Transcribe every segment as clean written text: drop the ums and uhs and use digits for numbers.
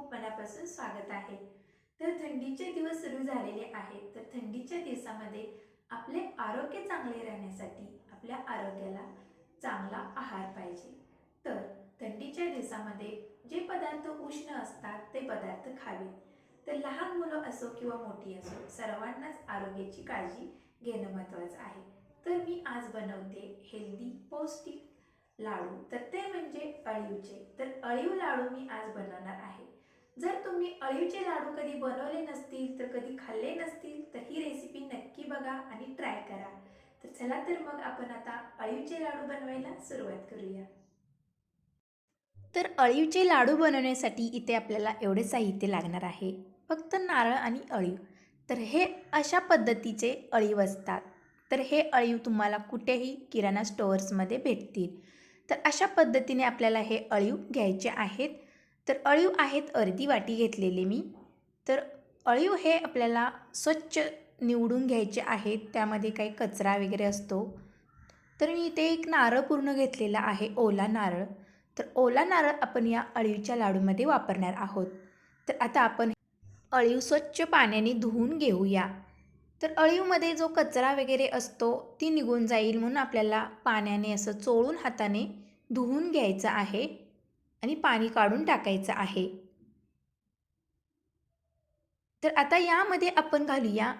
खूप मनापासून स्वागत आहे। तर थंडीचे दिवस सुरू झालेले आहेत। तर थंडीच्या दिवसामध्ये आपले आरोग्य चांगले राहण्यासाठी आपल्या आरोग्याला चांगला आहार पाहिजे। तर थंडीच्या दिवसामध्ये जे पदार्थ उष्ण असतात ते पदार्थ खावे। तर लहान मुलं असो किंवा मोठी असो सर्वांनाच आरोग्याची काळजी घेणं महत्त्वाचं आहे। तर मी आज बनवते हेल्दी पौष्टिक लाडू। तर ते म्हणजे अळीवचे। तर अळीव लाडू मी आज बनवणार आहे। जर तुम्ही अळीवचे लाडू कधी बनवले नसतील तर कधी खाल्ले नसतील तर ही रेसिपी नक्की बघा आणि ट्राय करा। तर चला तर मग आपण आता अळीवचे लाडू बनवायला सुरुवात करूया। तर अळीवचे लाडू बनवण्यासाठी इथे आपल्याला एवढे साहित्य लागणार आहे। फक्त नारळ आणि अळीव। तर हे अशा पद्धतीचे अळीव असतात। तर हे अळीव तुम्हाला कुठेही किराणा स्टोअर्समध्ये भेटतील। तर अशा पद्धतीने आपल्याला हे अळीव घ्यायचे आहेत। तर अळीव आहेत अर्धी वाटी घेतलेले मी। तर अळीव हे आपल्याला स्वच्छ निवडून घ्यायचे आहेत, त्यामध्ये काही कचरा वगैरे असतो। तर मी इथे एक नारळ पूर्ण घेतलेला आहे, ओला नारळ। तर ओला नारळ आपण या अळीवच्या लाडूमध्ये वापरणार आहोत। तर आता आपण अळीव स्वच्छ पाण्याने धुवून घेऊया। तर अळीवमध्ये जो कचरा वगैरे असतो ती निघून जाईल म्हणून आपल्याला पाण्याने असं चोळून हाताने धुवून घ्यायचं आहे आणि पाणी काढून टाकायचं आहे। तर आता यामध्ये आपण घालूया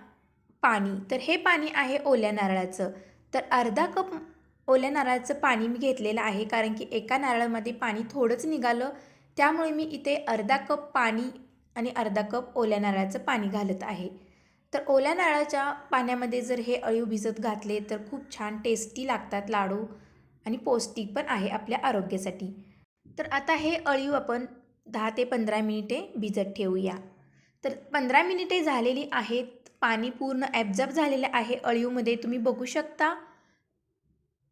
पाणी। तर हे पाणी आहे ओल्या नारळाचं। तर अर्धा कप ओल्या नारळाचं पाणी मी घेतलेलं आहे, कारण की एका नारळामध्ये पाणी थोडंच निघालं, त्यामुळे मी इथे अर्धा कप पाणी आणि अर्धा कप ओल्या नारळाचं पाणी घालत आहे। तर ओल्या नारळाच्या पाण्यामध्ये जर हे अळीव भिजत घातले तर खूप छान टेस्टी लागतात लाडू आणि पौष्टिक पण आहे आपल्या आरोग्यासाठी। तर आता हे अळीव आपण 10 ते 15 मिनिटे भिजत ठेवूया। तर 15 मिनिटे झालेली आहेत। पाणी पूर्ण ॲब्झॉर्ब झालेलं आहे अळीवमध्ये, तुम्ही बघू शकता।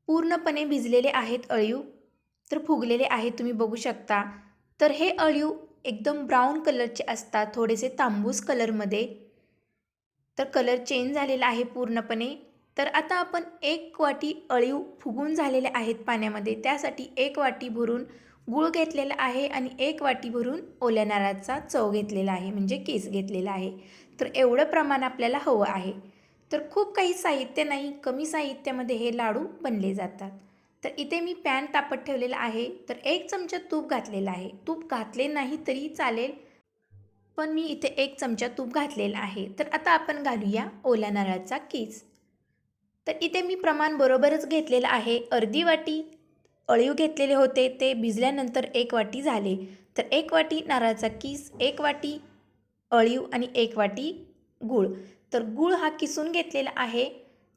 पूर्णपणे भिजलेले आहेत अळीव। तर फुगलेले आहेत, तुम्ही बघू शकता। तर हे अळीव एकदम ब्राऊन कलरचे असतात, थोडेसे तांबूस कलरमध्ये। तर कलर चेंज झालेला आहे पूर्णपणे। तर आता आपण 1 वाटी अळीव फुगून झालेले आहेत पाण्यामध्ये, त्यासाठी 1 वाटी भरून गूळ घेतलेला आहे आणि 1 वाटी भरून ओल्या नारळाचा चव घेतलेला आहे, म्हणजे केस घेतलेला आहे। तर एवढं प्रमाण आपल्याला हवं आहे। तर खूप काही साहित्य नाही, कमी साहित्यामध्ये हे लाडू बनले जातात। तर इथे मी पॅन तापत ठेवलेला आहे। तर 1 चमचा तूप घातलेला आहे। तूप घातले नाही तरी चालेल, पण मी इथे 1 चमचा तूप घातलेला आहे। तर आता आपण घालूया ओल्या नारळाचा कीस। तर इथे मी प्रमाण बरोबरच घेतलेलं आहे। अर्धी वाटी अळीव घेतलेले होते, ते भिजल्यानंतर 1 वाटी झाले। तर 1 वाटी नारळाचा कीस, 1 वाटी अळीव आणि 1 वाटी गूळ। तर गूळ हा किसून घेतलेला आहे।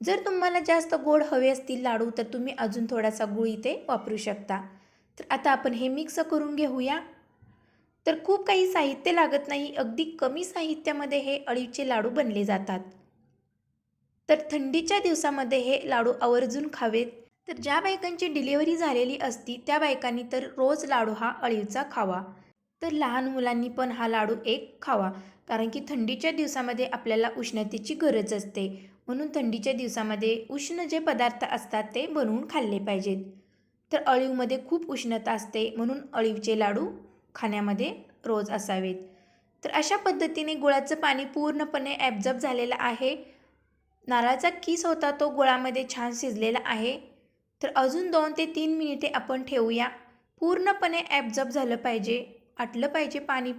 जर तुम्हाला जास्त गोड हवे असतील लाडू तर तुम्ही अजून थोडासा गूळ इथे वापरू शकता। तर आता आपण हे मिक्स करून घेऊया। तर खूप काही साहित्य लागत नाही, अगदी कमी साहित्यामध्ये हे अळीवचे लाडू बनले जातात। तर थंडीच्या दिवसामध्ये हे लाडू आवर्जून खावेत। तर ज्या बायकांची डिलिव्हरी झालेली असती त्या बायकांनी तर रोज लाडू हा अळीवचा खावा। तर लहान मुलांनी पण हा लाडू एक खावा, कारण की थंडीच्या दिवसामध्ये आपल्याला उष्णतेची गरज असते, म्हणून थंडीच्या दिवसामध्ये उष्ण जे पदार्थ असतात ते बनवून खाल्ले पाहिजेत। तर अळीवमध्ये खूप उष्णता असते, म्हणून अळीवचे लाडू खाण्यामध्ये रोज असावेत। तर अशा पद्धतीने गुळाचं पाणी पूर्णपणे ॲब्झॉर्ब झालेलं आहे। नारळाचा किस होता तो गुळामध्ये छान शिजलेला आहे। तर अजून 2 ते 3 मिनिटे आपण ठेवूया। पूर्णपणे ॲब्झॉर्ब झालं पाहिजे, आटलं पाहिजे पाणी।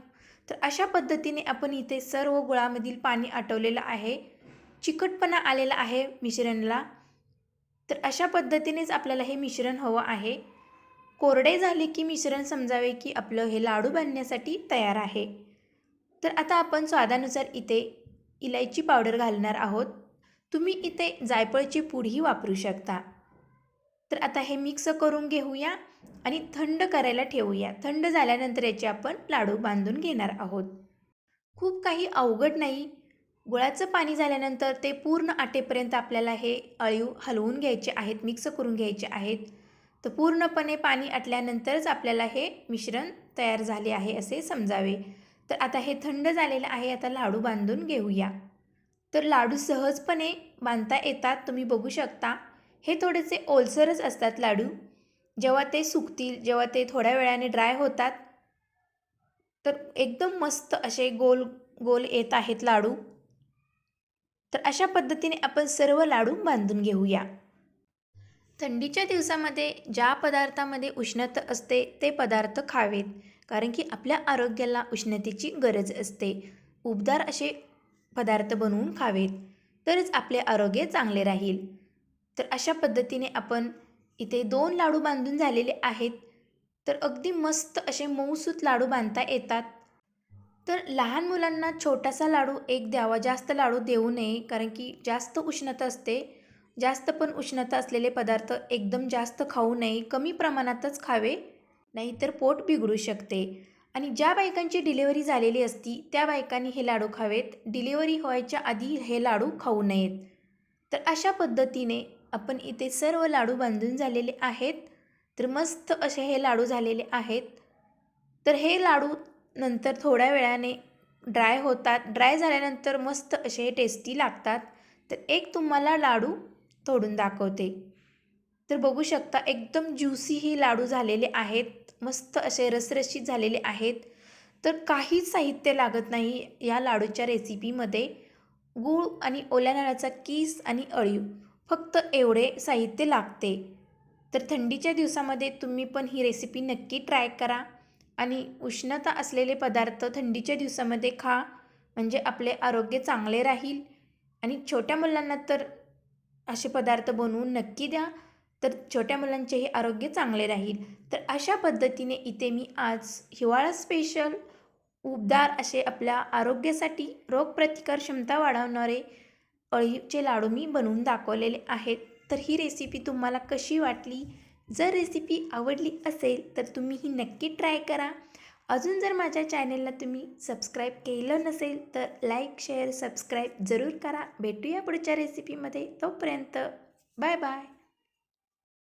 तर अशा पद्धतीने आपण इथे सर्व गुळामधील पाणी आटवलेलं आहे, चिकटपणा आलेला आहे मिश्रणला। तर अशा पद्धतीनेच आपल्याला हे मिश्रण हवं आहे। कोरडे झाले की मिश्रण समजावे की आपलं हे लाडू बनण्यासाठी तयार आहे। तर आता आपण स्वादानुसार इथे इलायची पावडर घालणार आहोत। तुम्ही इथे जायफळची पूडही वापरू शकता। तर आता हे मिक्स करून घेऊया आणि थंड करायला ठेवूया। थंड झाल्यानंतर याचे आपण लाडू बांधून घेणार आहोत। खूप काही अवघड नाही। गुळाचं पाणी झाल्यानंतर ते पूर्ण आटेपर्यंत आपल्याला हे अळीव हलवून घ्यायचे आहेत, मिक्स करून घ्यायचे आहेत। तर पूर्णपणे पाणी आटल्यानंतरच आपल्याला हे मिश्रण तयार झाले आहे असे समजावे। तर आता हे थंड झालेलं आहे, आता लाडू बांधून घेऊया। तर लाडू सहजपणे बांधता येतात, तुम्ही बघू शकता। हे थोडेसे ओलसरच असतात लाडू। जेव्हा ते सुकतील, जेव्हा ते थोड्या वेळाने ड्राय होतात तर एकदम मस्त असे गोल गोल येत आहेत लाडू. तर अशा पद्धतीने आपण सर्व लाडू बांधून घेऊया. थंडीच्या दिवसामध्ये ज्या पदार्थामध्ये उष्णता असते ते पदार्थ खावेत, कारण की आपल्या आरोग्याला उष्णतेची गरज असते. उबदार असे पदार्थ बनवून खावेत, तरच आपले आरोग्य चांगले राहील. तर अशा पद्धतीने आपण इथे 2 लाडू बांधून झालेले आहेत. तर अगदी मस्त असे मऊसूत लाडू बांधता येतात. तर लहान मुलांना छोटासा लाडू एक द्यावा, जास्त लाडू देऊ नये, कारण की जास्त उष्णता असते. जास्त पण उष्णता असलेले पदार्थ एकदम जास्त खाऊ नये, कमी प्रमाणातच खावे, नाहीतर पोट बिघडू शकते. आणि ज्या बायकांची डिलिव्हरी झालेली असती त्या बायकांनी हे लाडू खावेत. डिलिव्हरी व्हायच्या आधी हे लाडू खाऊ नयेत. तर अशा पद्धतीने आपण इथे सर्व लाडू बांधून झालेले आहेत. तर मस्त असे हे लाडू झालेले आहेत. तर हे लाडू नंतर थोड्या वेळाने ड्राय होतात. ड्राय झाल्यानंतर मस्त असे टेस्टी लागतात. तर एक तुम्हाला लाडू तोडून दाखवते. तर बघू शकता एकदम ज्युसी हे लाडू झालेले आहेत. मस्त असे रसरशीत झालेले आहेत. तर काहीच साहित्य लागत नाही या लाडूच्या रेसिपीमध्ये. गूळ आणि ओल्या नारळाचा किस आणि अळीव, फक्त एवढे साहित्य लागते. तर थंडीच्या दिवसामध्ये तुम्ही पण ही रेसिपी नक्की ट्राय करा आणि उष्णता असलेले पदार्थ थंडीच्या दिवसामध्ये खा, म्हणजे आपले आरोग्य चांगले राहील. आणि छोट्या मुलांना तर असे पदार्थ बनवून नक्की द्या, तर छोट्या मुलांचेही आरोग्य चांगले राहील. तर अशा पद्धतीने इथे मी आज हिवाळा स्पेशल उबदार असे आपल्या आरोग्यासाठी रोगप्रतिकार क्षमता वाढवणारे अळीचे लाडू मी बनवून दाखवलेले आहेत. तर ही रेसिपी तुम्हाला कशी वाटली? जर रेसिपी आवडली असेल तर तुम्ही ही नक्की ट्राय करा. अजून जर माझ्या चॅनेलला तुम्ही सबस्क्राईब केलं नसेल तर लाईक, शेअर, सबस्क्राईब जरूर करा. भेटूया पुढच्या रेसिपीमध्ये. तोपर्यंत बाय बाय.